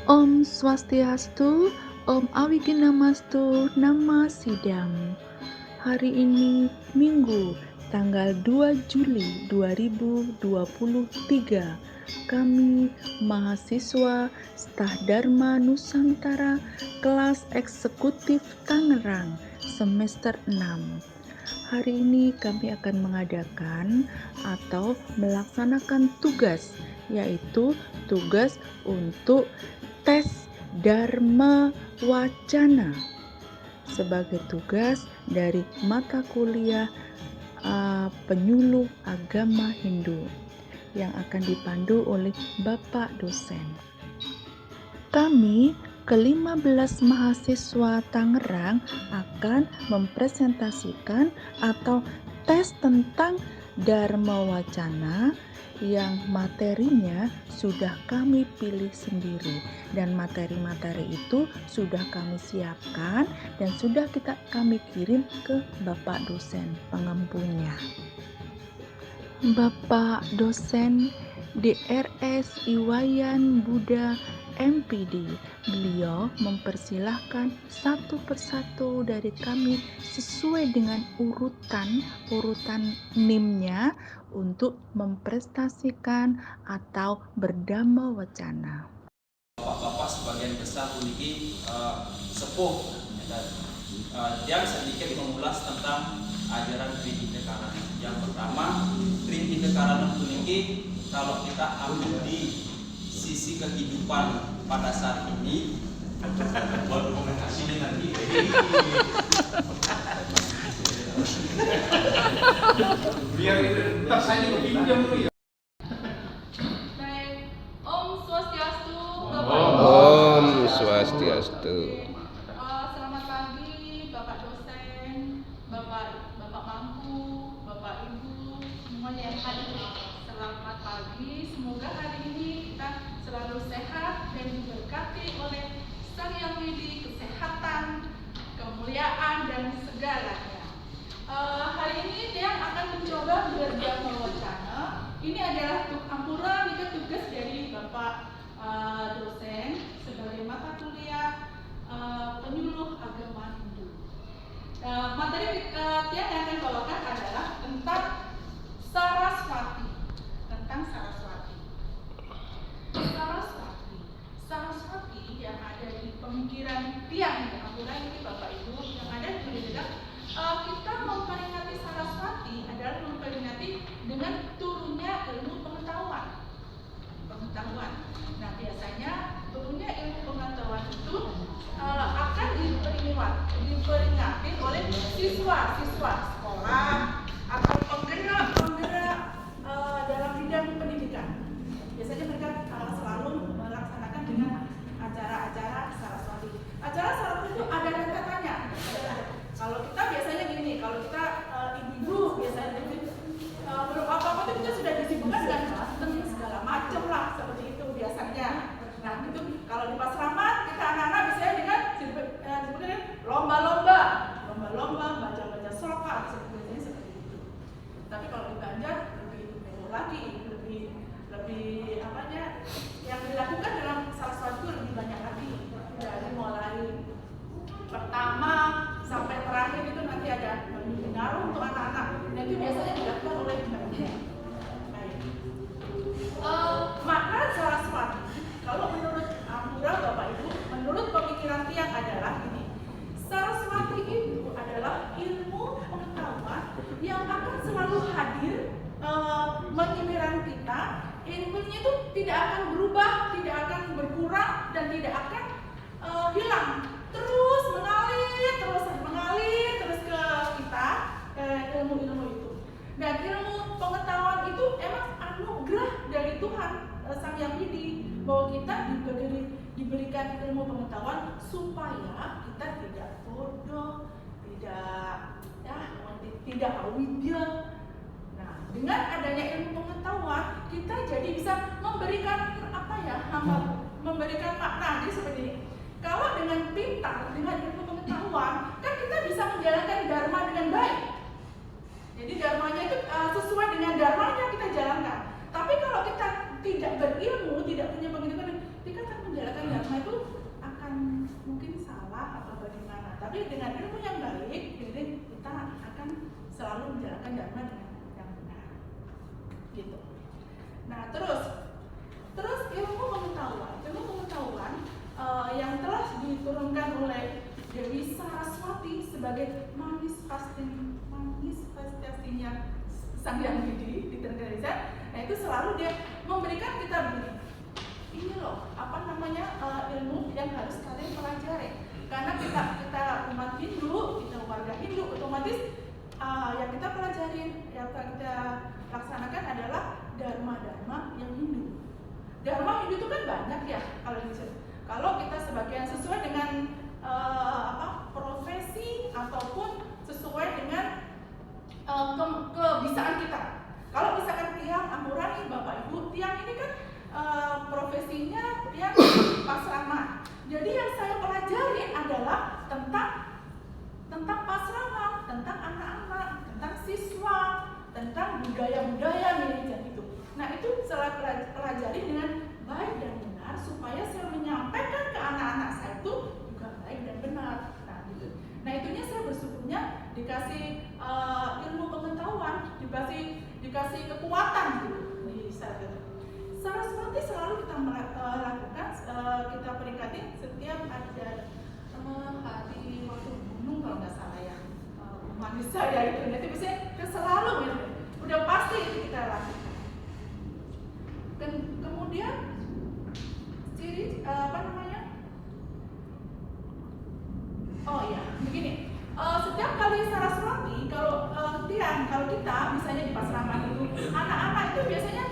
Om Swastiastu, Om Awiginamastu, Nama Sidam. Hari ini Minggu, tanggal 2 Juli 2023. Kami mahasiswa Stah Dharma Nusantara kelas eksekutif Tangerang semester 6. Hari ini kami akan mengadakan atau melaksanakan tugas, yaitu tugas untuk tes Dharma Wacana sebagai tugas dari mata kuliah penyuluh agama Hindu yang akan dipandu oleh Bapak dosen. Kami ke-15 mahasiswa Tangerang akan mempresentasikan atau tes tentang Dharma Wacana yang materinya sudah kami pilih sendiri, dan materi-materi itu sudah kami siapkan dan sudah kami kirim ke Bapak dosen pengempunya. Bapak dosen DRS Iwayan Buddha MPD. Beliau mempersilahkan satu persatu dari kami sesuai dengan urutan NIM-nya untuk memprestasikan atau berdhamma wacana. Bapak-bapak sebagian besar memiliki sepuh yang sedikit mengulas tentang ajaran Trihita Karana. Yang pertama, Trihita Karana memiliki, kalau kita ambil di sisi kehidupan pada saat ini, buat komunikasi dengan dia. Biar ntar saya juga pinjam dulu ya. Baik, Om Swastiastu. Om Swastiastu. Selamat pagi, Bapak dosen, Bapak Mangku, Bapak Ibu, semuanya yang hadir. Selamat pagi. Semoga hari ini kita selalu sehat dan diberkati oleh Sang Yang Widi kesehatan, kemuliaan dan segalanya. Hari ini dia akan mencoba berdhamma wacana. Ini adalah tugas dari Bapak dosen sebagai mata kuliah penyuluh agama Hindu. Materi yang akan bawakan adalah tentang Saraswati. Saraswati yang ada di pemikiran tiang Ampura ini Bapak Ibu yang ada di Buddha. Kita memperingati Saraswati adalah memperingati dengan turunnya ilmu pengetahuan. Nah, biasanya turunnya ilmu pengetahuan itu akan diperingati oleh siswa sekolah atau penggerak dalam bidang pendidikan. Biasanya mereka selalu melaksanakan dengan acara-acara Saraswati. Acara Saraswati itu ada katanya. Kalau kita biasanya gini, kalau kita ibu-ibu biasanya belum apa-apa itu kita sudah disibukkan dengan segala macam lah, seperti itu biasanya. Nah itu kalau di Pasraman kita anak-anak biasanya dengan disebutkan lomba-lomba baca sloka biasanya seperti itu. Tapi kalau di Banjar lebih mewah lagi, lebih apanya yang dilakukan dalam Saraswati itu lebih banyak lagi, dari mulai pertama sampai terakhir itu nanti ada menaruh untuk anak-anak, dan itu biasanya dilakukan oleh ibu. Makna Saraswati kalau menurut Ampura Bapak Ibu, menurut pemikiran tiang adalah ini: Saraswati itu adalah ilmu pengetahuan yang akan selalu hadir mengimirkan kita. Ilmunya itu tidak akan berubah, tidak akan berkurang, dan tidak akan hilang, terus mengalir terus ke kita, ilmu-ilmu itu. Dan ilmu pengetahuan itu emang anugerah dari Tuhan Sang Yang Widi, bahwa kita diberikan ilmu pengetahuan supaya kita tidak bodoh, tidak awidya. Nah, dengan adanya ilmu pengetahuan kita jadi bisa memberikan memberikan makna. Jadi seperti ini, kalau dengan pintar, dengan ilmu pengetahuan, kan kita bisa menjalankan dharma dengan baik. Jadi dharmanya itu sesuai dengan dharmanya kita jalankan. Tapi kalau kita tidak berilmu, tidak punya pengetahuan, kita akan menjalankan dharma itu bagaimana. Tapi dengan ilmu yang baik, jadi kita akan selalu menjalankan dharma dengan yang benar. Gitu. Nah, terus ilmu pengetahuan yang telah diturunkan oleh Dewi Saraswati sebagai manifestasinya Sang Hyang Widi di Trenggalek. Nah, itu selalu dia memberikan kita begini. Ini loh, ilmu yang harus kalian pelajari. Karena kita umat Hindu, kita warga Hindu, otomatis yang kita pelajari, yang kita laksanakan adalah dharma yang Hindu. Dharma Hindu itu kan banyak ya kalau kita sebagian sesuai dengan profesi ataupun sesuai dengan kebisaan kita. Kalau misalkan tiang Ampurani, Bapak Ibu, tiang ini kan profesinya tiang pasrama. Jadi yang saya pelajari adalah tentang pasrama, tentang anak-anak, tentang siswa, tentang budaya-budaya militer itu. Nah, itu saya pelajari dengan baik dan benar supaya saya menyampaikan ke anak-anak saya itu juga baik dan benar. Nah, gitu. Nah, itunya saya bersyukurnya dikasih ilmu pengetahuan, dikasih kekuatan gitu di saat itu. Saraswati selalu kita lakukan, kita peringati setiap ada hari waktu gunung kalau nggak salah ya, manis saya itu nanti biasanya selalu ya, udah pasti itu kita lakukan. Dan kemudian ciri begini. Setiap kali Saraswati kalau kita misalnya di Pasraman itu anak-anak itu biasanya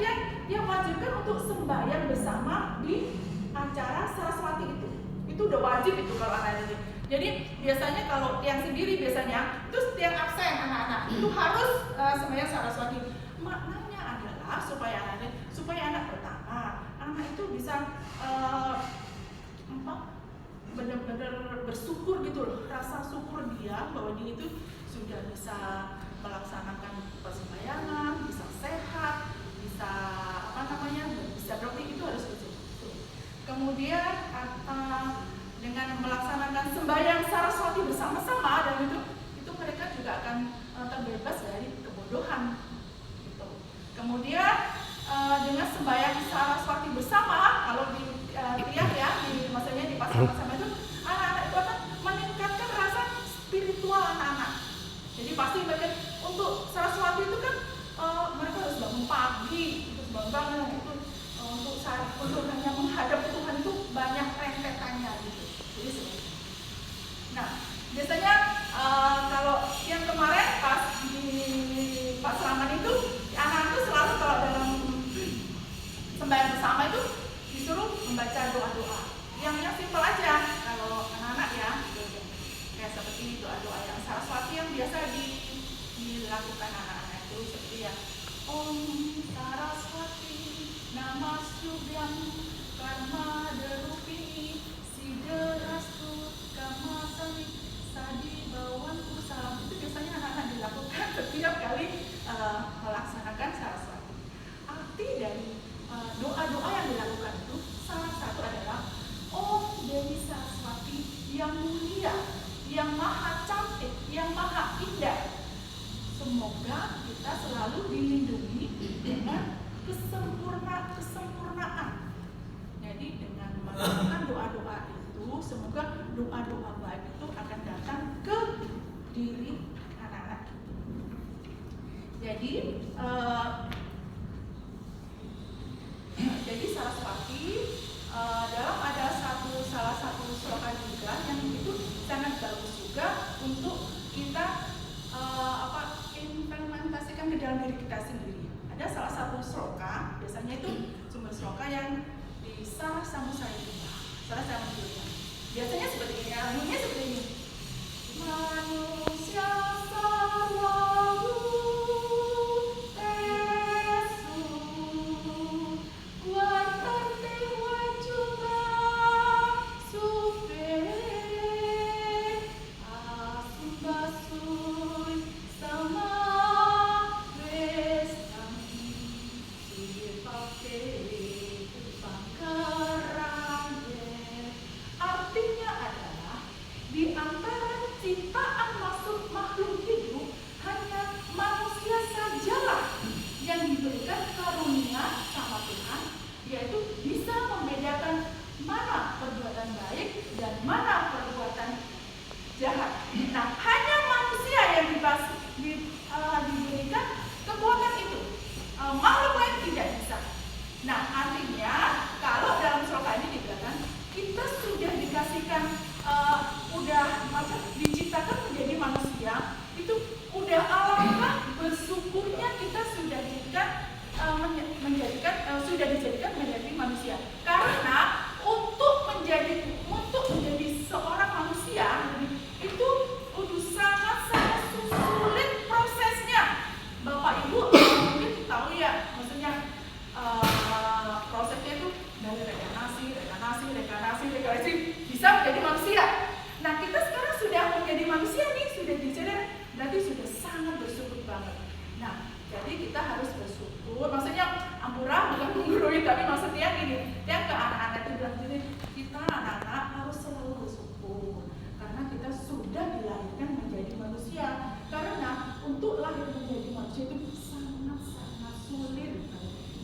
dia wajibkan untuk sembahyang bersama di acara Saraswati itu udah wajib itu kalau anak ini. Jadi biasanya kalau tiang sendiri biasanya itu tiang absen anak-anak itu harus sembahyang Saraswati. Maknanya adalah supaya anak pertama anak itu bisa benar-benar bersyukur gitu loh, rasa syukur dia bahwa dia itu sudah bisa melaksanakan persembahyangan, bisa sehat, bisa bisa beraktif, itu harus bersyukur. Kemudian dengan melaksanakan sembahyang Saraswati bersama-sama dan itu mereka juga akan terbebas dari kebodohan gitu. Kemudian dengan sembahyang Saraswati bersama, kalau di tiang ya, maksudnya di pasar-pasar itu anak-anak itu akan meningkatkan rasa spiritual anak-anak. Jadi pasti mereka untuk Saraswati itu kan mereka harus bangun pagi, terus bangun itu untuk hanya menghadap Tuhan itu banyak rentetannya gitu. Jadi seperti itu. Nah, biasanya kalau yang kemarin pas di Pasraman itu anak-anak itu selalu kalau dalam sembahyang bersama itu disuruh membaca doa-doa yang simpel aja kalau anak-anak ya, kayak seperti doa-doa yang Saraswati yang biasa dilakukan anak-anak itu seperti ya Om Saraswati Namasyubhyam Karma Derupini Siderastu Kamasami Sadi Bawan Usalam. Itu biasanya anak-anak dilakukan setiap kali melaksanakan Saraswati. Arti dari doa-doa yang dilakukan itu salah satu adalah Om Dewi Saraswati yang mulia, yang maha cantik, yang maha indah. Semoga kita selalu dilindungi dengan kesempurnaan. Jadi dengan melakukan doa-doa itu, semoga doa-doa baik itu akan datang ke diri anak-anak. Jadi Saraswati dalam ada salah satu sloka juga yang itu sangat bagus juga untuk kita implementasikan ke dalam diri kita sendiri. Ada salah satu sloka, biasanya itu sumber sloka yang di Sarah Samusayuta. Biasanya seperti ini, bunyinya seperti ini. Manusia sarwahu tesu wartante wajuba supe asumbasui sama westami sipake pangkarange. Artinya adalah di bilang gini, kita anak-anak harus selalu bersyukur karena kita sudah dilahirkan menjadi manusia. Karena untuk lahir menjadi manusia itu sangat-sangat sulit.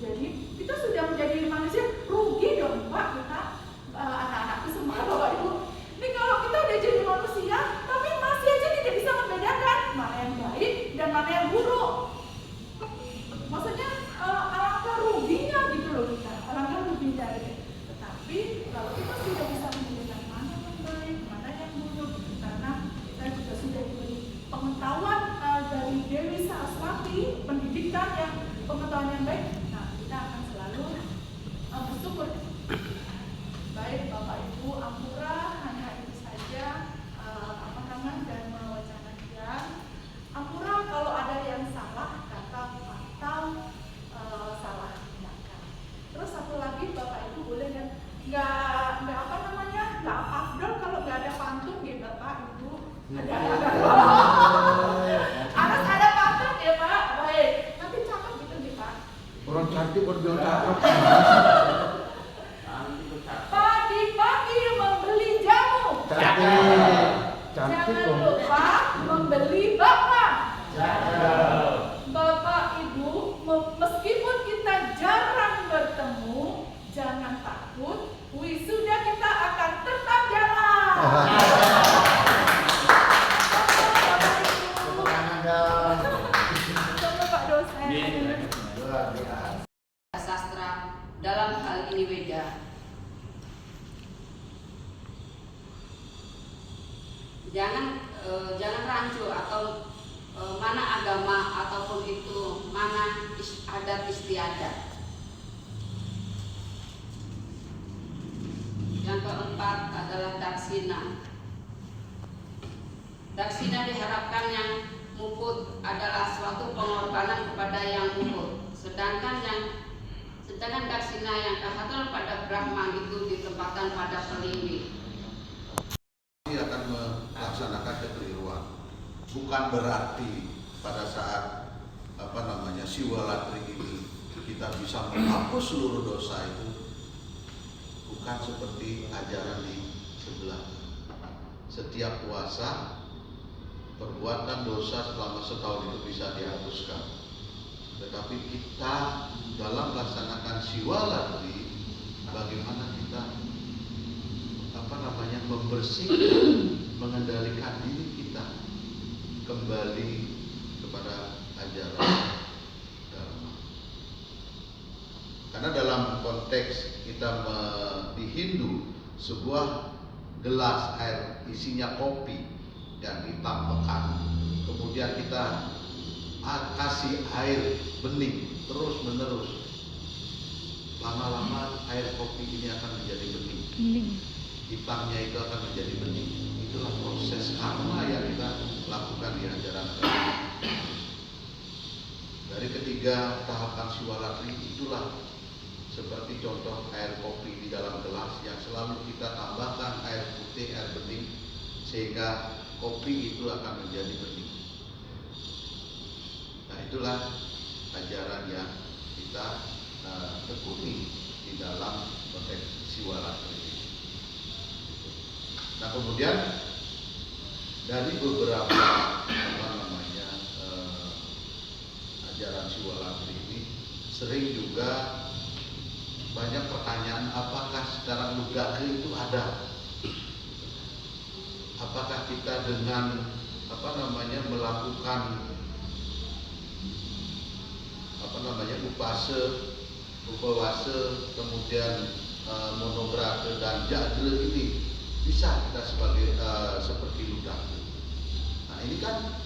Jadi kita sudah menjadi manusia, rugi dong Pak kita, anak-anakku semua Bapak Ibu. Ini kalau kita udah jadi manusia, tapi masih aja tidak bisa membedakan mana yang baik dan mana yang buruk. Maksudnya alangkah ruginya gitu loh kita, alangkah ruginya gitu. Tetapi kalau kita sudah bisa membedakan mana yang baik, mana yang buruk, karena kita juga sudah diberi pengetahuan dari Dewi Saraswati, pendidikan yang pengetahuan yang baik, nah kita akan selalu bersyukur. Baik Bapak Ibu, Ampura hanya itu saja dan mewacanakan. Ampura kalau ada yang salah kata atau salah tindakan. Terus satu lagi Bapak Ibu boleh kan nggak apa namanya nggak afdol kalau nggak ada pantun ya Bapak Ibu. Harus ada pantun ya Pak. Baik, nanti cakep gitu nih Pak. Orang cantik orang cakep. Pagi-pagi membeli jamu. Cantik. Jangan lupa membeli bakwan. Bapak Ibu, meskipun kita jarang bertemu, jangan takut, wisuda kita akan tetap jalan. Sama Pak dosen. Sastra dalam hal ini Weda. Jangan rancu atau mana agama ataupun itu mana adat istiadat. Yang keempat adalah daksina. Daksina diharapkan yang mukut adalah suatu pengorbanan kepada yang mukut. Sedangkan daksina yang kehadiran pada Brahma itu ditempatkan pada pelindung. Akan melaksanakan kekeliruan. Bukan berarti pada saat Siwalatri ini kita bisa menghapus seluruh dosa itu. Bukan seperti ajaran di sebelah. Setiap puasa perbuatan dosa selama setahun itu bisa dihapuskan. Tetapi kita dalam melaksanakan Siwalatri, bagaimana kita membersihkan, mengendalikan diri kita kembali kepada ajaran Dharma. Karena dalam konteks kita di Hindu, sebuah gelas air isinya kopi yang hitam pekat, kemudian kita kasih air bening terus menerus, lama-lama air kopi ini akan menjadi bening. Hitamnya itu akan menjadi bening. Itulah proses karma yang kita lakukan di ajaran Dharma. Dari ketiga tahapan Siwalatri itulah seperti contoh air kopi di dalam gelas yang selalu kita tambahkan air putih, air bening, sehingga kopi itu akan menjadi bening. Nah, itulah ajaran yang kita tekuni di dalam konteks Siwalatri. Nah, kemudian dari beberapa ajaran Siwalatri ini sering juga banyak pertanyaan, apakah secara lugari itu ada? Apakah kita dengan melakukan upawase, kemudian monograte dan jadre ini bisa kita seperti Ludakri. Nah, ini kan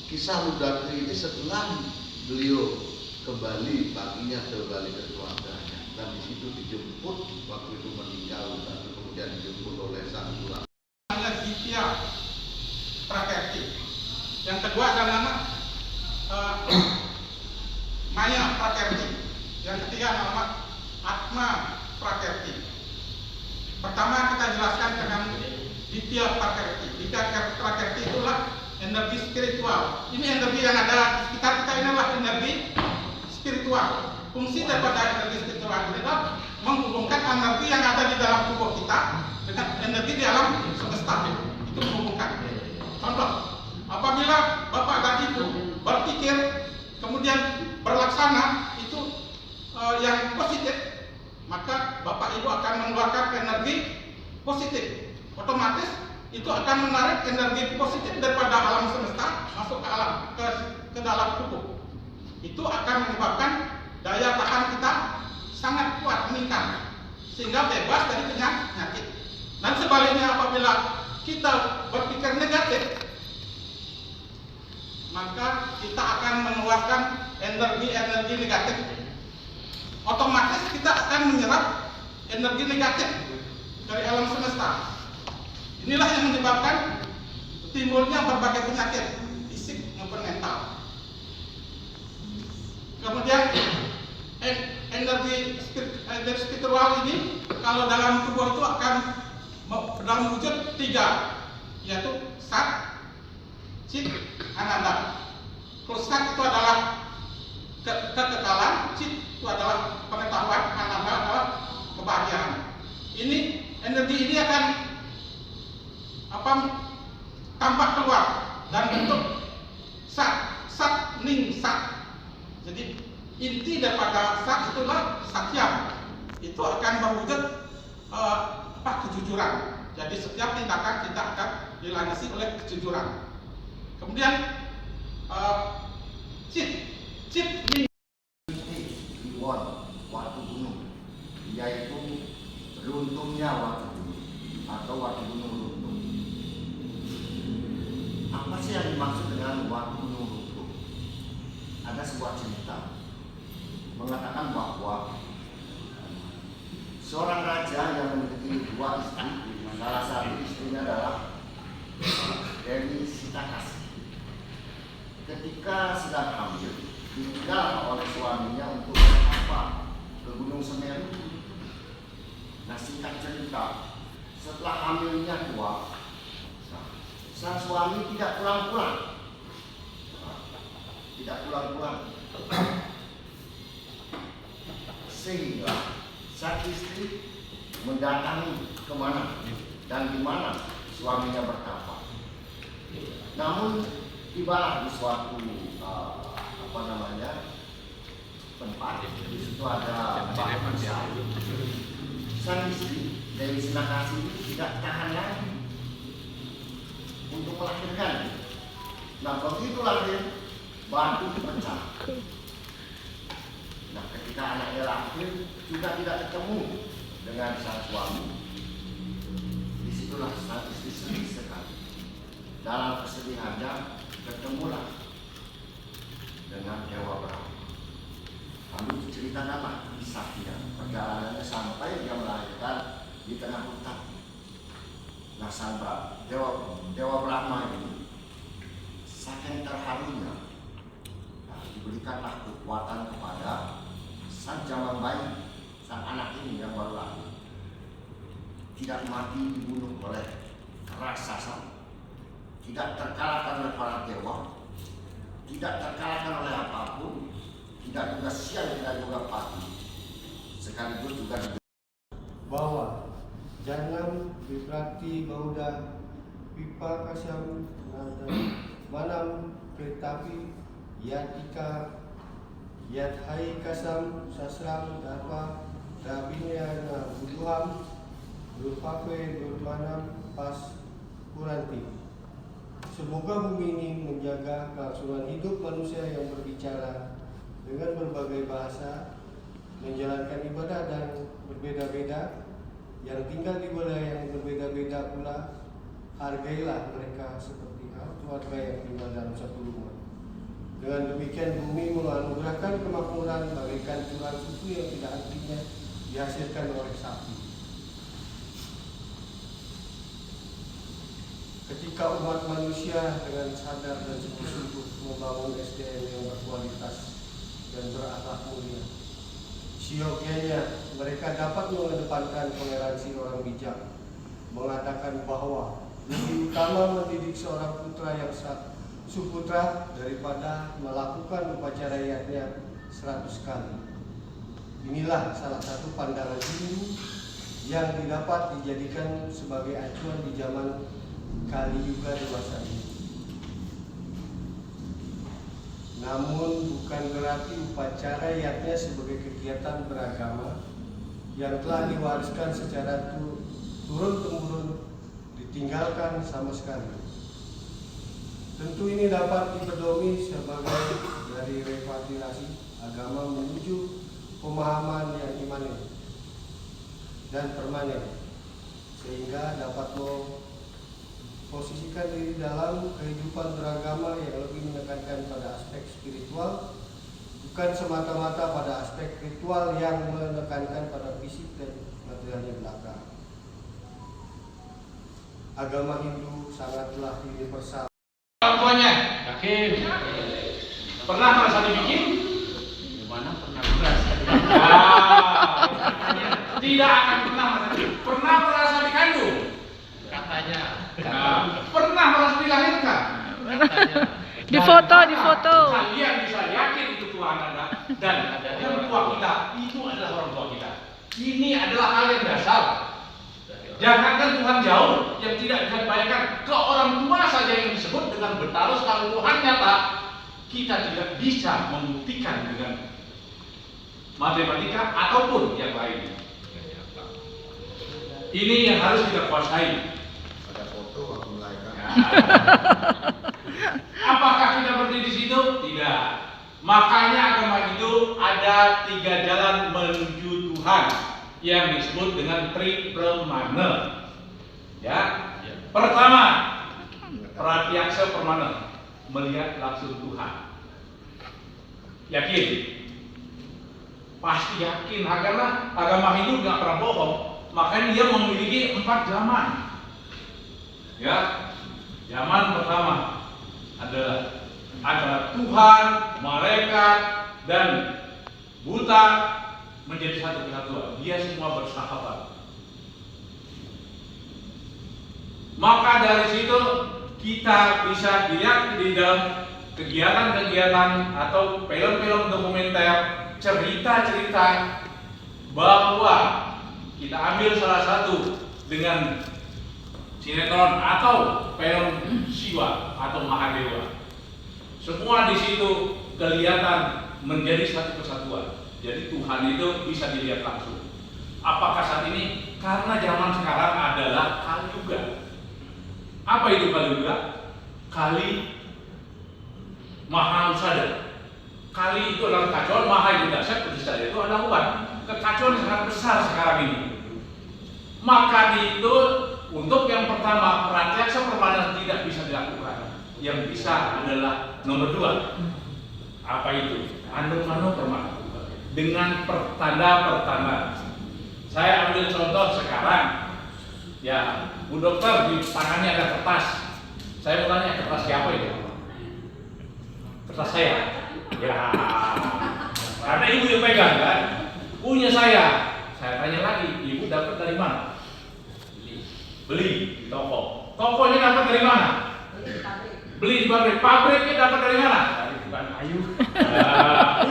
kisah Ludakri ini setelah beliau kembali paginya kembali ke keluarganya, dan di situ dijemput waktu itu meninggal, dan kemudian dijemput oleh sang tulang. Namanya Ditya Prakerti. Yang kedua adalah nama Maya Prakerti. Yang ketiga nama Atma Prakerti. Pertama kita jelaskan dengan Ditya Prakerti. Ditya Prakerti itulah energi spiritual. Ini energi yang ada di sekitar kita, ini adalah energi spiritual. Fungsi daripada energi spiritual itu adalah menghubungkan energi yang ada di kita dengan energi di alam semesta. Itu menghubungkan. Contoh, apabila Bapak dan Ibu berpikir kemudian berlaksana itu yang positif, maka Bapak Ibu akan mengeluarkan energi positif. Otomatis itu akan menarik energi positif daripada alam semesta masuk ke alam ke dalam tubuh. Itu akan menyebabkan daya tahan kita sangat kuat meningkat sehingga bebas dari penyakit. Dan sebaliknya apabila kita berpikir negatif, maka kita akan mengeluarkan energi negatif. Otomatis kita akan menyerap energi negatif dari alam semesta. Inilah yang menyebabkan timbulnya berbagai penyakit fisik maupun mental. Kemudian energi spiritual ini kalau dalam tubuh itu akan dalam wujud 3, yaitu Sat, Chit, Ananda. Kalau Sat itu adalah kekekalan, Chit itu adalah pengetahuan, Ananda adalah kebahagiaan. Ini energi ini akan tampak keluar dan bentuk Sat, Ning, Sat. Jadi inti daripada Sat itulah Satya. Itu akan berwujud kejujuran. Jadi setiap tindakan kita akan dilandasi oleh kejujuran. Kemudian Chit Ning waktu gunung, yaitu runtuhnya waktu gunung atau waktu gunung runtuh. Apa sih yang dimaksud dengan waktu gunung runtuh? Ada sebuah cerita mengatakan bahwa seorang raja yang memiliki 2 istri, salah satu istrinya adalah Dewi Sitakasi. Ketika sedang hamil, ditinggal oleh suaminya untuk menghafal ke Gunung Semeru. Nah, singkat cerita, setelah hamilnya tua, sang suami tidak pulang-pulang. Sehingga sang istri mendatangi kemana dan di mana suaminya bertapa. Namun tibalah di suatu tempat, di situ ada bak besar. Sang istri Dewi Sitakasi tidak tahan lagi untuk melahirkan. Nah, begitu lahir, batu pecah. Nah, ketika anaknya lahir juga tidak ketemu dengan sang suami. Disitulah sang istri sedih sekali. Dalam kesedihannya ketemulah dengan Dewa Brahma. Lalu diceritakan kisahnya, perjalanannya sampai dia melahirkan di tengah hutan. Nah, sang Dewa Brahma ini saking terharunya, diberikanlah kekuatan kepada sang jaman bayi, sang anak ini yang baru lahir, tidak mati dibunuh oleh raksasa, tidak terkalahkan oleh para dewa, tidak terkalahkan oleh apapun, tidak juga siang, tidak juga pagi, sekaligus juga bahwa jangan Viprati Bauda Pipa Kasam Manam Pretapi Yatika Yathai Kasam Sasram Dharma Dabinya Buduham Durpape Durmanam Pas Kuranti. Semoga bumi ini menjaga kelangsungan hidup manusia yang berbicara dengan berbagai bahasa, menjalankan ibadah dan berbeda-beda, yang tinggal di wilayah yang berbeda-beda pula. Hargailah mereka seperti keluarga yang tinggal dalam satu rumah. Dengan demikian bumi menganugerahkan kemakmuran bagaikan curah susu yang tidak hentinya dihasilkan oleh sapi. Ketika umat manusia dengan sadar dan sungguh-sungguh membangun SDM yang berkualitas dan berakhlak mulia, siogianya mereka dapat mengedepankan toleransi orang bijak, mengatakan bahwa lebih utama mendidik seorang putra yang suputra daripada melakukan upacara yatnya 100 kali. Inilah salah satu pandangan Hindu yang dapat dijadikan sebagai acuan di zaman kali juga di masa ini. Namun bukan berarti upacara yaknya sebagai kegiatan beragama yang telah diwariskan secara turun-temurun ditinggalkan sama sekali. Tentu ini dapat dipedomi sebagai dari repatriasi agama menuju pemahaman yang imanen dan permanen, sehingga dapat memposisikan diri dalam kehidupan beragama yang lebih menekankan pada aspek spiritual, bukan semata-mata pada aspek ritual yang menekankan pada fisik dan materialnya belaka. Agama Hindu sangatlah universal. Orang tuanya yakin pernah merasa dibikin? Gimana pernah merasa? Tidak akan pernah merasa dibikin. Pernah merasa dikandung? Katanya. Pernah merasa dilahirkan? Katanya. Di foto. Kalian bisa yakin itu Tuhan ada dan orang tua kita itu adalah orang tua kita. Ini adalah hal yang dasar. Jangankan Tuhan jauh yang tidak bisa dibayangkan, ke orang tua saja yang disebut dengan bertaruh kalau Tuhan nyata, kita tidak bisa membuktikan dengan matematika ataupun yang lain. Ini yang harus kita kuasai. Ada foto waktu melahirkan. Apakah kita berdiri di situ? Tidak. Makanya agama itu ada 3 jalan menuju Tuhan yang disebut dengan tripremana. Ya. Pertama, pratyaksa permana, melihat langsung Tuhan. Yakin? Pasti yakin, karena agama Hindu nggak pernah bohong. Makanya dia memiliki 4 zaman. Ya. Zaman pertama adalah antara Tuhan, malaikat, dan Buddha menjadi satu kesatuan. Dia semua bersahabat. Maka dari situ kita bisa dilihat di dalam kegiatan-kegiatan atau film-film dokumenter, cerita-cerita bahwa kita ambil salah satu dengan sinetron atau film Siwa atau Mahadewa. Semua di situ kelihatan menjadi satu kesatuan. Jadi Tuhan itu bisa dilihat langsung. Apakah saat ini? Karena zaman sekarang adalah Kali Yuga. Apa itu Kali Yuga? Kali Maha Usada. Kali itu adalah kekacauan, Maha itu dahsyat, Usada itu adalah uang. Kekacauan yang sangat besar sekarang ini. Maka itu untuk yang pertama, pratyaksa permana tidak bisa dilakukan. Yang bisa adalah nomor 2. Apa itu? Mano permana. Dengan pertanda-pertanda. Saya ambil contoh sekarang. Ya, Bu Dokter di tangannya ada kertas. Saya mau tanya, kertas siapa itu? Kertas saya. Ya, karena ibu yang pegang kan, punya saya. Saya tanya lagi, ibu dapat dari mana? Beli di toko. Tokonya dapat dari mana? Beli di pabrik. Pabriknya dapat dari mana? Dari hutan kayu.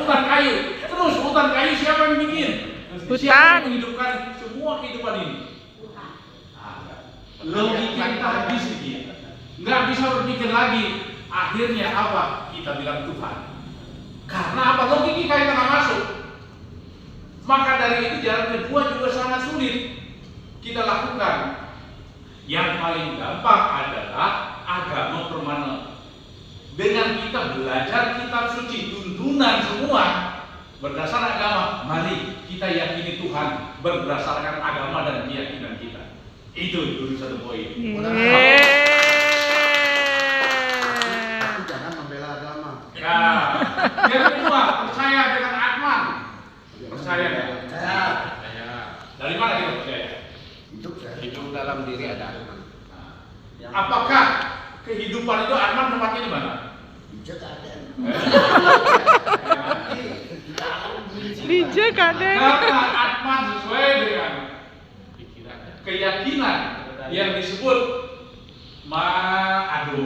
Hutan kayu. Terus hutan kayu siapa yang bikin? Siapa yang menghidupkan semua kehidupan ini? Logika kita habis sedikit. Nggak bisa berpikir lagi. Akhirnya apa? Kita bilang Tuhan. Karena apa? Logika kita nggak masuk. Maka dari itu jalan kedua juga sangat sulit kita lakukan. Yang paling gampang adalah agama permana. Dengan kita belajar kitab suci, tuntunan semua berdasar agama. Mari kita yakini Tuhan berdasarkan agama dan keyakinan kita. Itu dulu satu poin. Tapi jangan membela agama. Ya. Yang kedua, percaya dengan Atman. Percaya ya? Dari mana kita percaya? Hidup dalam diri ada Atman. Apakah kehidupan itu Atman tempatnya di mana? Di Jakarta. Karena Atman sesuai dengan keyakinan yang disebut maaf ya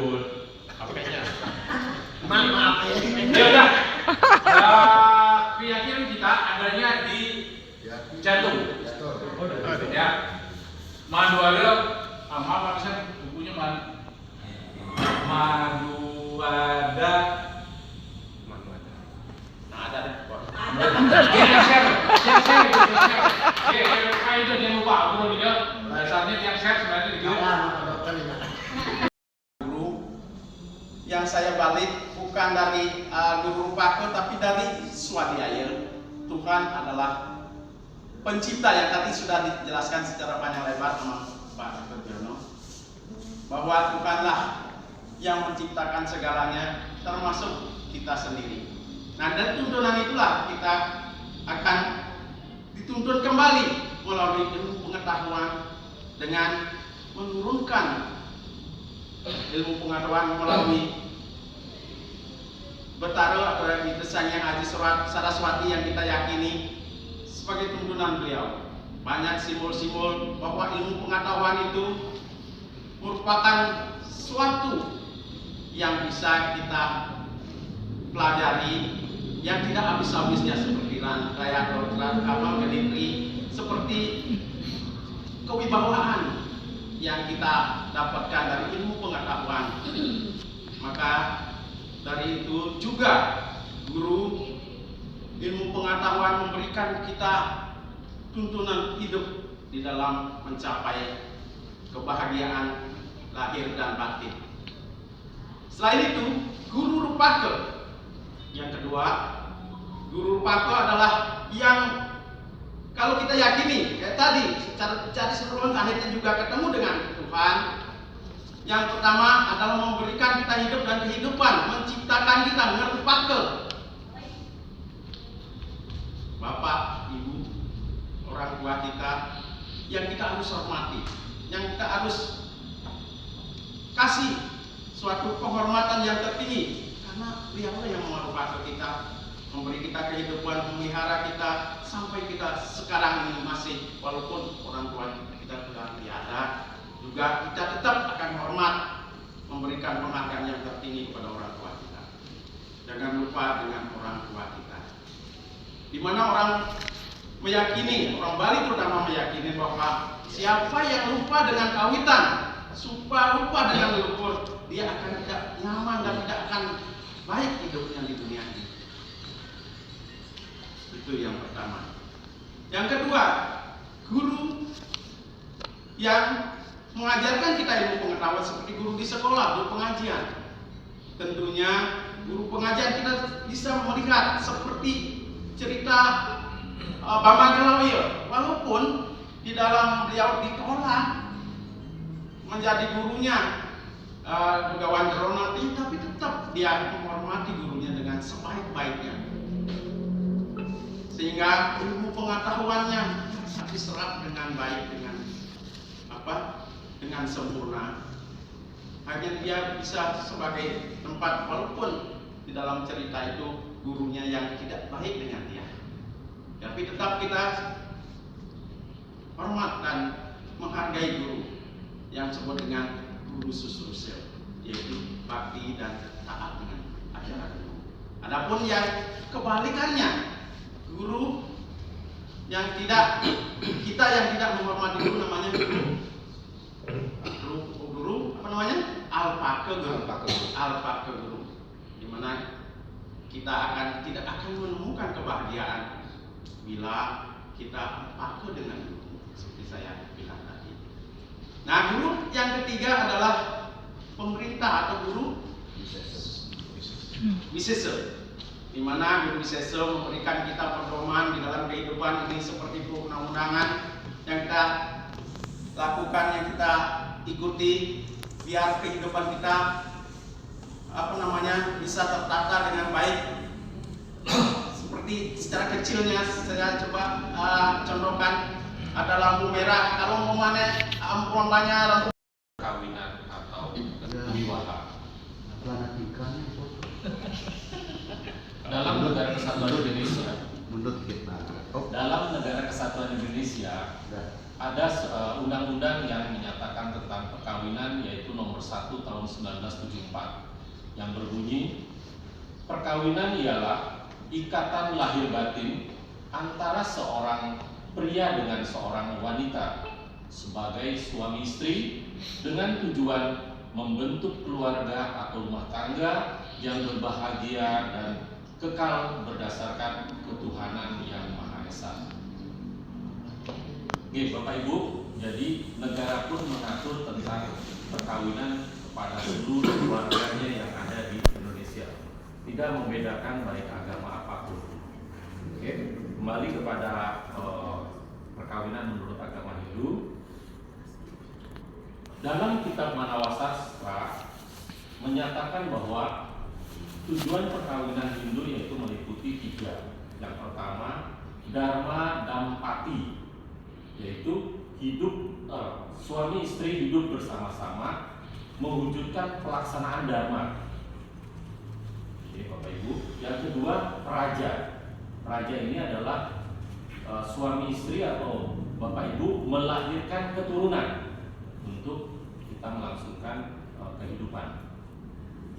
udah. Keyakinan kita adanya di jantung. ya. Madu ada, maaf Pak Sen, bukunya madu ada. Nah, ada deh. Share. Itu jangan lupa, aku video. Dasarnya yang share sebenarnya di guru yang saya balik bukan dari guru Rupake tapi dari Swadhyaya. Tuhan adalah pencipta yang tadi sudah dijelaskan secara panjang lebar sama Pak Dr. Jono, bahwa Tuhanlah yang menciptakan segalanya termasuk kita sendiri. Nah, dari tuntunan itulah kita akan dituntun kembali melalui ilmu pengetahuan dengan menurunkan ilmu pengetahuan melalui Betara atau yang desainnya Haji Saraswati yang kita yakini sebagai tuntunan beliau. Banyak simbol-simbol bahwa ilmu pengetahuan itu merupakan suatu yang bisa kita pelajari yang tidak habis-habisnya seperti rangkaian kapal militer, seperti kewibawaan yang kita dapatkan dari ilmu pengetahuan. Maka dari itu juga guru ilmu pengetahuan memberikan kita tuntunan hidup di dalam mencapai kebahagiaan lahir dan batin. Selain itu, guru Rupake yang kedua, guru Rupake adalah yang kalau kita yakini kayak tadi secara keseluruhan akhirnya juga ketemu dengan Tuhan. Yang pertama adalah memberikan kita hidup dan kehidupan, menciptakan kita dengan Rupake. Bapak, Ibu, orang tua kita yang kita harus hormati, yang kita harus kasih suatu penghormatan yang tertinggi, karena beliau yang merupake kita, memberi kita kehidupan, memelihara kita sampai kita sekarang ini masih, walaupun orang tua kita sudah tiada, juga kita tetap akan hormat, memberikan penghargaan yang tertinggi kepada orang tua kita. Jangan lupa dengan orang tua kita. Di mana orang meyakini, orang Bali terutama meyakini bahwa siapa yang lupa dengan kawitan, lupa dengan leluhur, dia akan tidak nyaman dan tidak akan baik hidupnya di dunia ini. Itu yang pertama. Yang kedua, guru yang mengajarkan kita ilmu pengetahuan seperti guru di sekolah, guru pengajian. Tentunya guru pengajian kita bisa melihat seperti cerita Bambang Kelawil, walaupun di dalam beliau ditolak menjadi gurunya Begawan Ronaldi, tapi tetap dia menghormati gurunya dengan sebaik-baiknya, sehingga ilmu pengetahuannya diserap dengan baik, dengan sempurna. Hanya dia bisa sebagai tempat, walaupun di dalam cerita itu gurunya yang tidak baik dengan dia, tapi tetap kita hormat dan menghargai guru yang disebut dengan guru susrusil, yaitu bakti dan taat dengan ajaran guru. Adapun yang kebalikannya, guru yang tidak, kita yang tidak menghormati guru namanya guru apa namanya? Alpake guru. Di mana kita tidak akan menemukan kebahagiaan bila kita alpake dengan guru, seperti saya bilang tadi. Nah, guru yang ketiga adalah pemerintah atau guru wisesa, di mana guru wisesa memberikan kita pedoman di dalam kehidupan ini seperti perundang-undangan yang kita lakukan, yang kita ikuti, biar kehidupan kita bisa tertata dengan baik. Seperti secara kecilnya saya coba contohkan, ada lampu merah, kalau mau mana umpamanya lampu kawinan atau wiwaha. Dalam negara kesatuan Indonesia, dalam negara kesatuan Indonesia ada undang-undang yang menyatakan tentang perkawinan, yaitu nomor 1 tahun 1974, yang berbunyi, perkawinan ialah ikatan lahir batin antara seorang pria dengan seorang wanita sebagai suami istri dengan tujuan membentuk keluarga atau rumah tangga yang berbahagia dan kekal berdasarkan ketuhanan yang Maha Esa. Oke, Bapak Ibu, jadi negara pun mengatur tentang perkawinan kepada seluruh keluarganya yang ada di Indonesia, tidak membedakan baik agama apapun. Oke, kembali kepada perkawinan menurut agama Hindu. Dalam kitab Manawasastra menyatakan bahwa tujuan perkawinan Hindu yaitu meliputi 3. Yang pertama, Dharma Dampati, yaitu hidup suami istri hidup bersama-sama mewujudkan pelaksanaan dharma. Oke, Bapak Ibu. Yang kedua, Praja. Praja ini adalah suami istri atau Bapak Ibu melahirkan keturunan untuk kita melangsungkan kehidupan.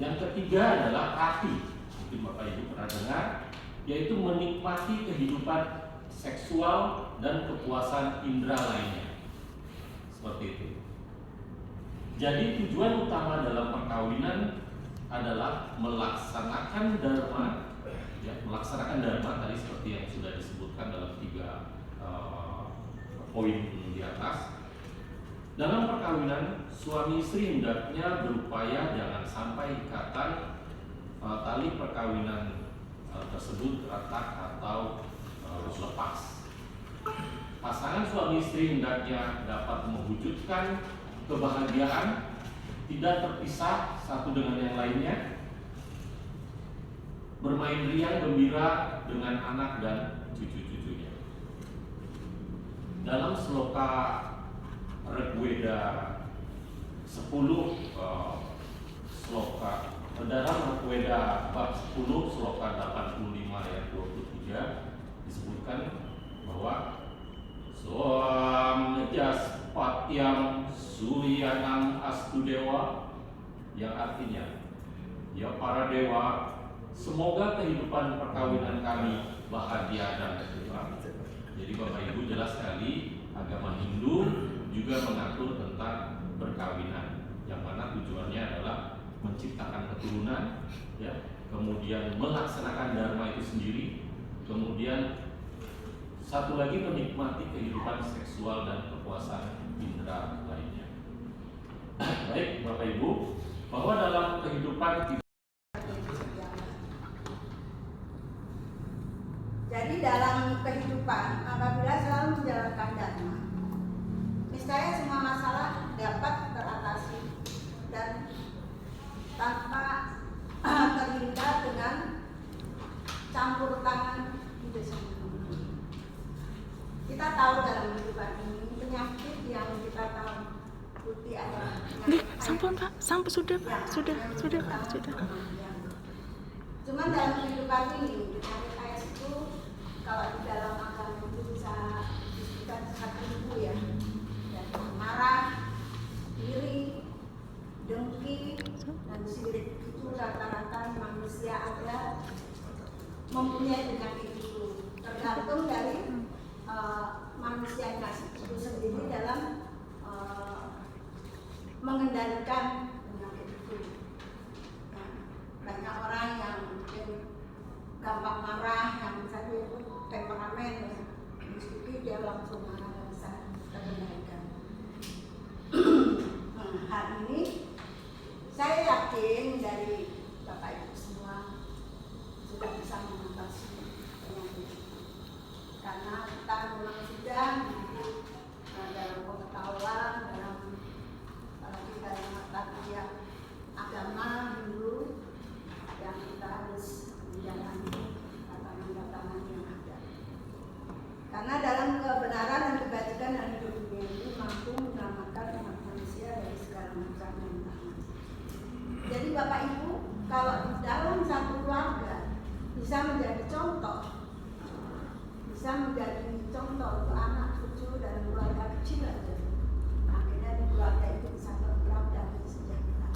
Yang ketiga adalah Rati, mungkin Bapak Ibu pernah dengar, yaitu menikmati kehidupan seksual dan kepuasan indera lainnya. Seperti itu. Jadi tujuan utama dalam perkawinan adalah melaksanakan dharma, ya, melaksanakan dharma tadi seperti yang sudah disebutkan dalam 3 poin di atas. Dalam perkawinan, suami istri hendaknya berupaya jangan sampai ikatan tali perkawinan tersebut retak atau lepas. Pasangan suami istri hendaknya dapat mewujudkan kebahagiaan, tidak terpisah satu dengan yang lainnya, bermain riang gembira dengan anak dan cucu-cucunya. Dalam Sloka Rigveda 10 sloka dalam Rigveda bab 10 sloka 85 ayat 23 disebutkan bahwa Soam Jaspatyam Suryanam Astu Dewa, yang artinya, ya para dewa, semoga kehidupan perkawinan kami bahagia dan tentram. Jadi Bapak Ibu, jelas sekali agama Hindu juga mengatur tentang perkawinan, yang mana tujuannya adalah menciptakan keturunan, ya, kemudian melaksanakan dharma itu sendiri, kemudian satu lagi menikmati kehidupan seksual dan kepuasan indera lainnya. Baik Bapak Ibu, bahwa dalam kehidupan kita, jadi dalam kehidupan apabila selalu menjalankan dharma, niscaya semua masalah dapat teratasi dan tanpa terhindar dengan campur tangan di desa. Kita tahu dalam kehidupan ini penyakit yang kita tahu putih adalah sampun Pak, sampun sudah Pak, sudah. Cuman dalam kehidupan ini penyakit itu kalau di dalam agama itu bisa disebutkan 1.000 ya. Marah, iri, dengki, dan sirik itu rata-rata manusia ada mempunyai penyakit itu, tergantung dari manusia itu sendiri dalam mengendalikan penyakit itu. Banyak orang yang mungkin gampang marah, yang misalnya itu temperamen, ya, diskusi dia langsung marah, bisa terkendalikan. Hal ini saya yakin dari Bapak Ibu semua sudah bisa mengatasi penyakit itu, karena kita memang sudah dalam pengetahuan, dalam mata kuliah agama dulu yang kita harus menjalani tatanan-tatanan yang ada. Karena dalam kebenaran dan kebajikan dan hidup dunia ini mampu menyelamatkan umat manusia dari segala macam rintangan. Jadi Bapak Ibu, kalau di dalam satu keluarga bisa menjadi contoh untuk anak, cucu, dan keluarga kecil aja. Akhirnya di keluarga itu bisa bergerak dan sejahtera.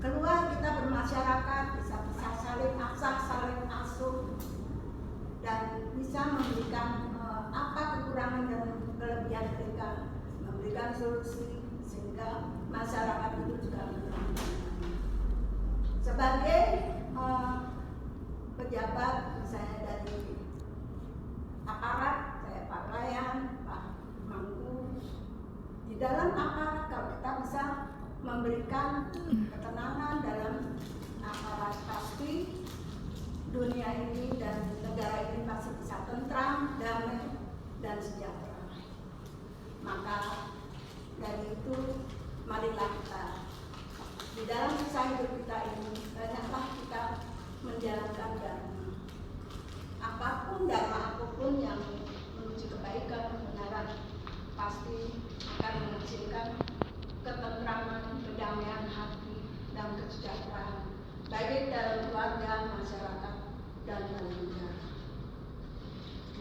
Keluar kita bermasyarakat bisa saling aksa, saling asuh, dan bisa memberikan apa kekurangan memberikan solusi sehingga masyarakat itu juga sebagai pejabat misalnya dari aparat, saya Pak Ryan, Pak Mangku, di dalam aparat kalau kita bisa memberikan ketenangan dalam aparat, pasti dunia ini dan negara ini pasti bisa tentram, damai, dan sejahtera. Maka dari itu marilah kita di dalam kisah hidup kita ini banyaklah kita menjalankan dharma. Apapun yang menuju kebaikan, kebenaran pasti akan menghasilkan ketentraman, kedamaian hati, dan kesejahteraan baik dalam keluarga, masyarakat, dan dalam negara.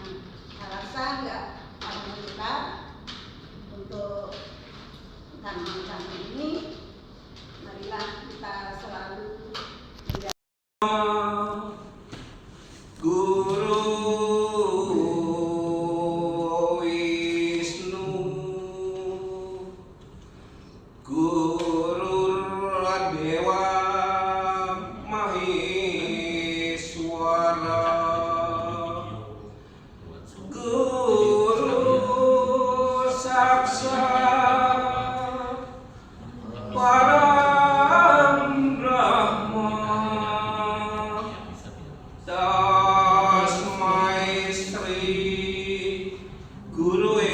Nah, saya rasa nggak hanya kita untuk dharma ini, marilah kita selalu Guru Wisnu, Guru Dewa Maheswara, Guru Saksa Param Brahma, Tasmai Sri Gurue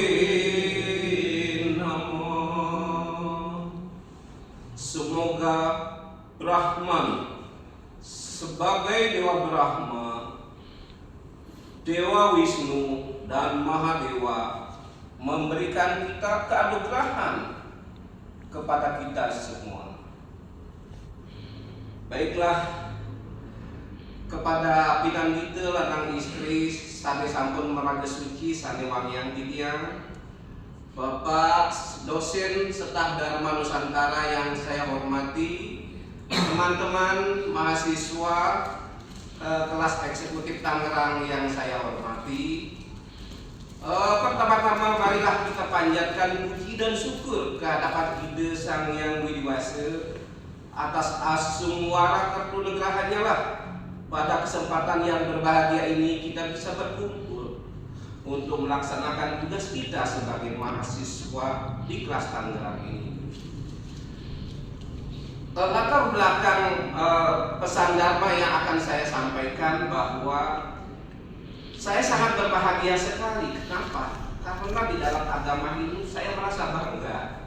Namah. Semoga Brahman sebagai Dewa Brahma, Dewa Wisnu, dan Mahadewa memberikan kita keanugerahan kepada kita semua. Baiklah, kepada pinanggita lanang istri sane sampun meraga suci sane wangian titiang, Bapak dosen Setah Dharma Nusantara yang saya hormati, teman-teman mahasiswa kelas eksekutif Tangerang yang saya hormati, pertama-tama marilah kita panjatkan puji dan syukur kehadapan Ide Sang Yang Widiwasa atas asung wara kertunegrahannya lah. Pada kesempatan yang berbahagia ini kita bisa berkumpul untuk melaksanakan tugas kita sebagai mahasiswa di kelas Tangerang ini. Latar belakang pesan Dharma yang akan saya sampaikan bahwa saya sangat berbahagia sekali. Kenapa? Karena di dalam agama Hindu saya merasa bangga.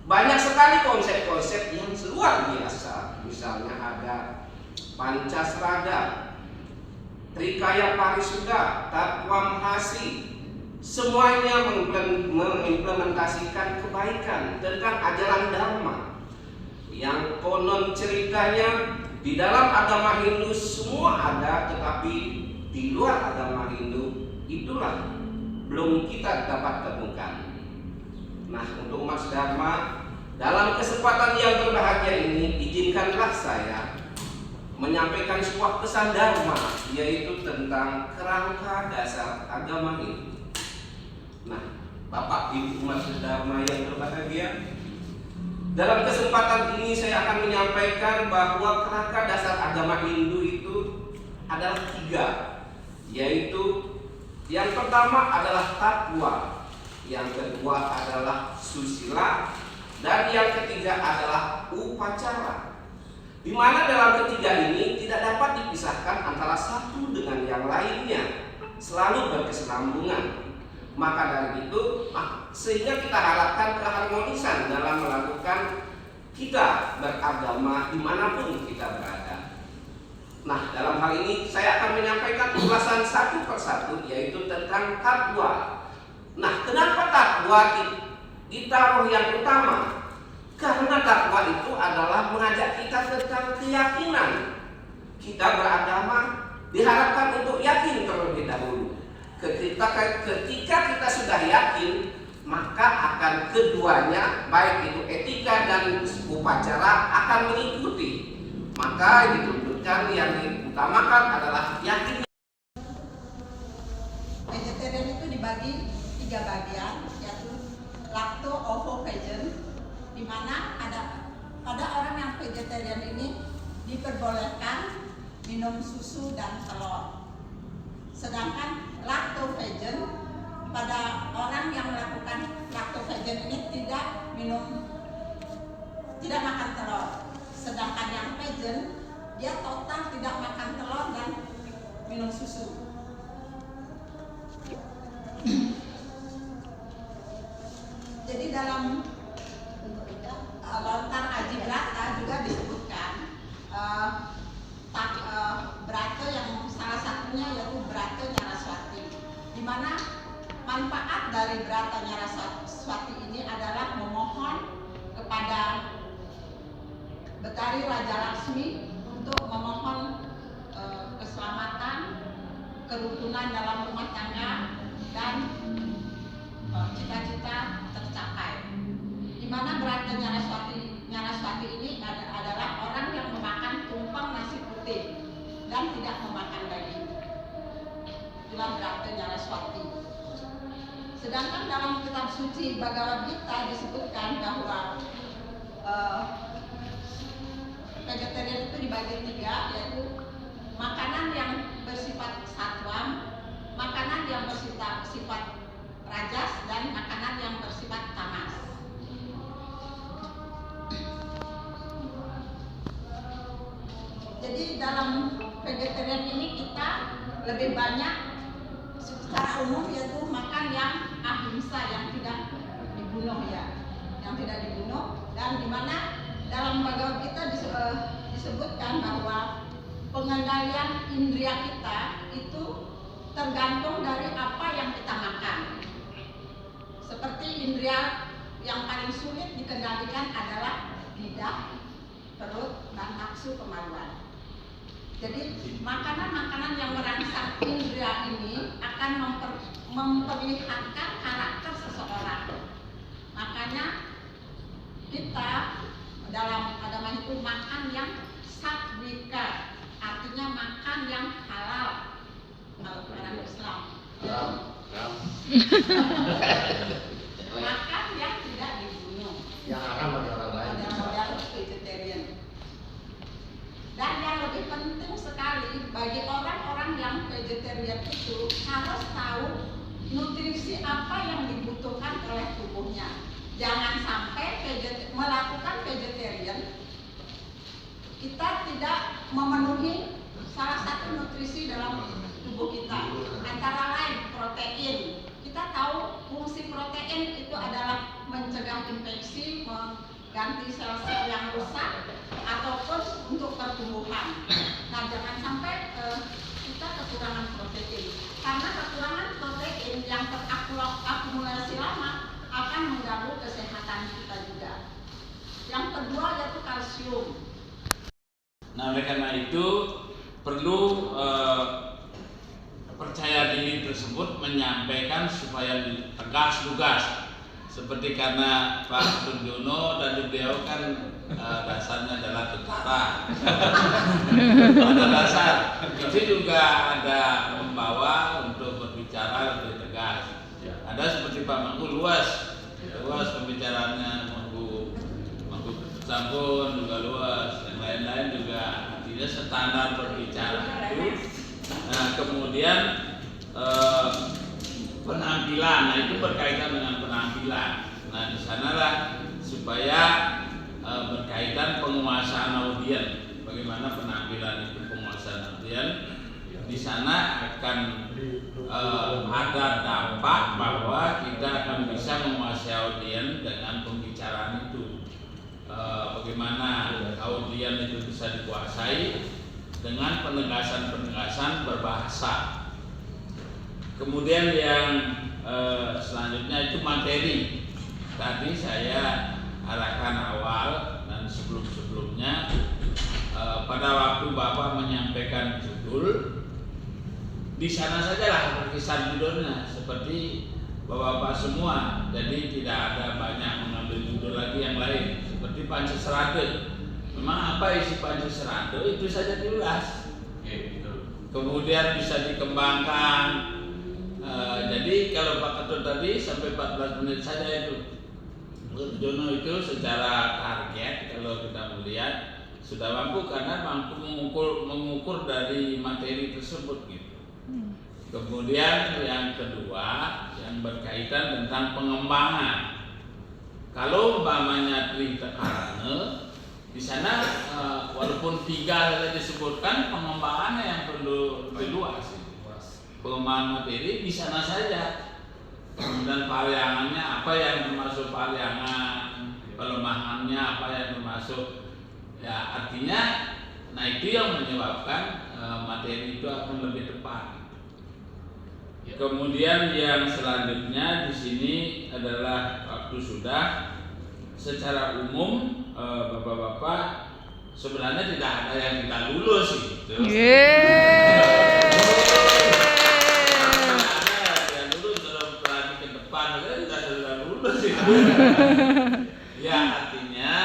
Banyak sekali konsep-konsep yang luar biasa. Misalnya ada Pancasraga, Trikaya Parisuda, Tatwa Mahasi. Semuanya mengimplementasikan kebaikan tentang ajaran Dharma. Yang konon ceritanya di dalam agama Hindu semua ada, tetapi di luar agama Hindu itulah belum kita dapat temukan. Nah, untuk umat Dharma dalam kesempatan yang berbahagia ini, izinkanlah saya menyampaikan sebuah pesan Dharma, yaitu tentang kerangka dasar agama Hindu. Nah, Bapak Ibu umat Dharma yang berbahagia, dalam kesempatan ini saya akan menyampaikan bahwa kerangka dasar agama Hindu itu adalah 3, yaitu yang pertama adalah tatwa, yang kedua adalah susila, dan yang ketiga adalah upacara. Di mana dalam ketiga ini tidak dapat dipisahkan antara satu dengan yang lainnya, selalu berkesinambungan. Maka dari itu, sehingga kita harapkan keharmonisan dalam melakukan kita beragama dimanapun kita berada. Nah, dalam hal ini saya akan menyampaikan ulasan satu persatu, yaitu tentang tatwa. Nah, kenapa tatwa ditaruh yang utama? Karena takwa itu adalah mengajak kita tentang keyakinan. Kita beragama diharapkan untuk yakin terlebih dahulu. Ketika kita sudah yakin, maka akan keduanya, baik itu etika dan upacara, akan mengikuti. Maka dituntutkan yang diutamakan adalah yakin. Vegetarian itu dibagi 3 bagian, yaitu di mana pada orang yang vegetarian ini diperbolehkan minum susu dan telur. Sedangkan lactovegan, pada orang yang melakukan lactovegan ini tidak makan telur. Sedangkan yang vegan, dia total tidak makan telur dan minum susu. Jadi dalam lontar aji brata juga disebutkan brata yang salah satunya yaitu brata Nyaraswati, di mana manfaat dari brata Nyaraswati ini adalah memohon kepada Betari Raja Laksmi untuk memohon keselamatan, kerukunan dalam rumah tangga, dan cita-cita tercapai. Di mana brata Nyaraswati ini adalah orang yang memakan tumpeng nasi putih dan tidak memakan daging. Itulah brata Nyaraswati. Sedangkan dalam kitab suci Bhagavad Gita disebutkan bahwa vegetarian itu dibagi 3, yaitu makanan yang bersifat satwam, makanan yang bersifat rajas, dan makanan yang bersifat tamas. Jadi dalam vegetarian ini kita lebih banyak secara umum yaitu makan yang ahimsa, yang tidak dibunuh dan dimana dalam Bhagavad Gita disebutkan bahwa pengendalian indria kita itu tergantung dari apa yang kita makan. Seperti indria yang paling sulit dikendalikan adalah lidah, perut, dan nafsu kemaluan. Jadi makanan-makanan yang merangsang indria ini akan memperlihatkan karakter seseorang. Makanya kita dalam agama itu makan yang satwika, artinya makan yang halal. Kalau orang Islam makan yang tidak dibunuh, yang haram bagi orang lain. Model vegetarian. Dan yang lebih penting sekali bagi orang-orang yang vegetarian itu harus tahu nutrisi apa yang dibutuhkan oleh tubuhnya. Jangan sampai melakukan vegetarian kita tidak memenuhi salah satu nutrisi dalam tubuh kita, antara lain protein. Kita tahu fungsi protein itu adalah mencegah infeksi, mengganti sel-sel yang rusak, ataupun untuk pertumbuhan. Nah, jangan sampai kita kekurangan protein, karena kekurangan protein yang terakumulasi lama akan mengganggu kesehatan kita juga. Yang kedua yaitu kalsium. Nah, oleh karena itu perlu percaya diri tersebut menyampaikan supaya tegas lugas. Seperti karena Pak Tunjono dan beliau kan dasarnya adalah tentara. Pada dasar itu juga ada membawa untuk berbicara lebih tegas. Ada seperti Pak Mangku luas pembicaraannya, Mangku Sampun juga luas, yang lain-lain juga artinya standar berbicara itu. Nah, kemudian penampilan, nah itu berkaitan dengan penampilan. Nah, di sanalah supaya berkaitan penguasaan audien. Bagaimana penampilan itu penguasaan audien? Di sana akan ada dampak bahwa kita akan bisa menguasai audien dengan pembicaraan itu. Bagaimana audien itu bisa dikuasai dengan penegasan-penegasan berbahasa. Kemudian yang selanjutnya itu materi. Tadi saya arahkan awal dan sebelum-sebelumnya pada waktu Bapak menyampaikan judul, di sana sajalah berkisar judulnya seperti Bapak-bapak semua. Jadi tidak ada banyak mengambil judul lagi yang lain seperti Pancasrada. Memang apa isi Pancasrada itu saja diulas. Kemudian bisa dikembangkan. Jadi kalau Pak Ketua tadi sampai 14 menit saja itu. Jono itu secara target kalau kita melihat sudah mampu karena mampu mengukur dari materi tersebut gitu. Kemudian yang kedua yang berkaitan tentang pengembangan. Kalau umpamanya Tritekarana di sana walaupun 3 saja disebutkan, pengembangannya yang perlu lebih luas. Pengembangan materi di sana saja. Dan paliangannya apa yang termasuk paliangan, pelemahannya apa yang termasuk, ya artinya, nah itu yang menyebabkan materi itu akan lebih tepat. Kemudian yang selanjutnya di sini adalah waktu sudah secara umum bapak-bapak sebenarnya tidak ada yang kita lulus gitu. Ya artinya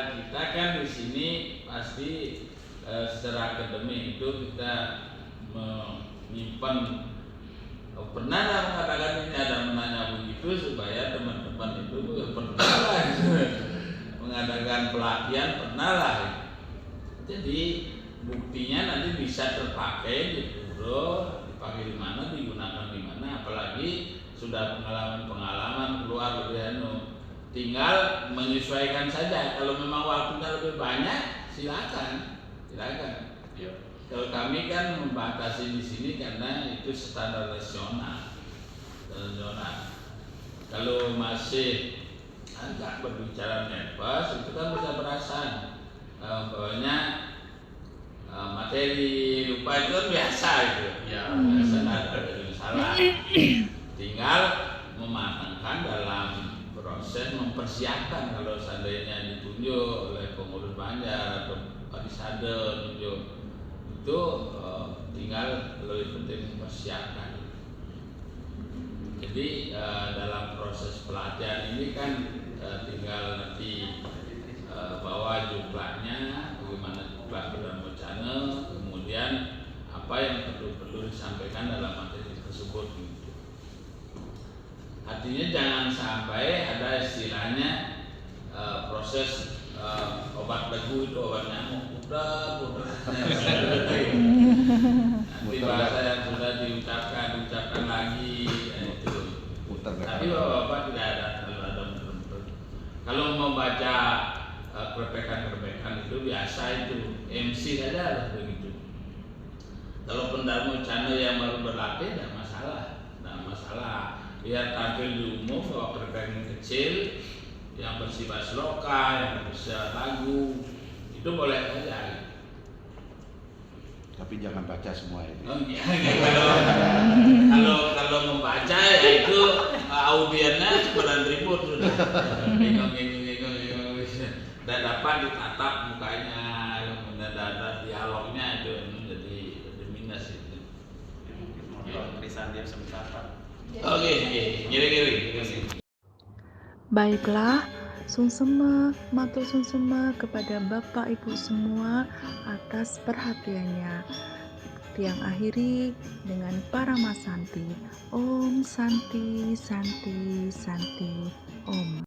kita kan di sini pasti secara akademik itu kita menyimpan, pernah mengatakan ini ada menanya begitu supaya teman-teman itu pernah lah mengadakan pelatihan, pernah lah. Jadi buktinya nanti bisa terpakai di puro, dipakai di mana, digunakan di mana, apalagi sudah pengalaman keluar lebih tinggal menyesuaikan saja. Kalau memang waktunya lebih banyak, silakan. Kalau kami kan membatasi di sini karena itu standar nasional. Kalau masih agak berbicara bebas, itu kan bisa berasan. Bahwanya materi lupa itu kan biasa itu. Biasa ada salah. Tinggal mematangkan dalam proses mempersiapkan kalau seandainya ditunjuk oleh pengurus Banjar atau Parisade tunjuk itu tinggal lebih penting mempersiapkan. Jadi dalam proses pelatihan ini kan tinggal nanti bawa jumlahnya, bagaimana jumlah Brahmacana, kemudian apa yang perlu disampaikan dalam materi tersebut. Artinya jangan sampai ada istilahnya proses obat beku itu obat nyamuk udah nanti bahasa yang sudah diucapkan lagi itu. Tapi bapak tidak ada kalau mau baca kerpekan itu biasa itu MC saja lah begitu. Kalau pendarmocana yang baru berlatih tidak masalah. Biar tampil di umum bawa kerpekan kecil yang bersifat sloka, yang bersifat lagu, itu boleh saja. Tapi jangan baca semua itu. Kalau membaca ya itu audiennya 9.000 sudah. Bingung. Dan dapat ditatap mukanya, kemudian ada dialognya itu jadi minus itu. Krisan dia sebentar Pak. Oke, kiri. Baiklah, sungsema, matur sungsema kepada Bapak Ibu semua atas perhatiannya. Tiang akhiri dengan Paramasanti. Om Santi, Santi, Santi, Om.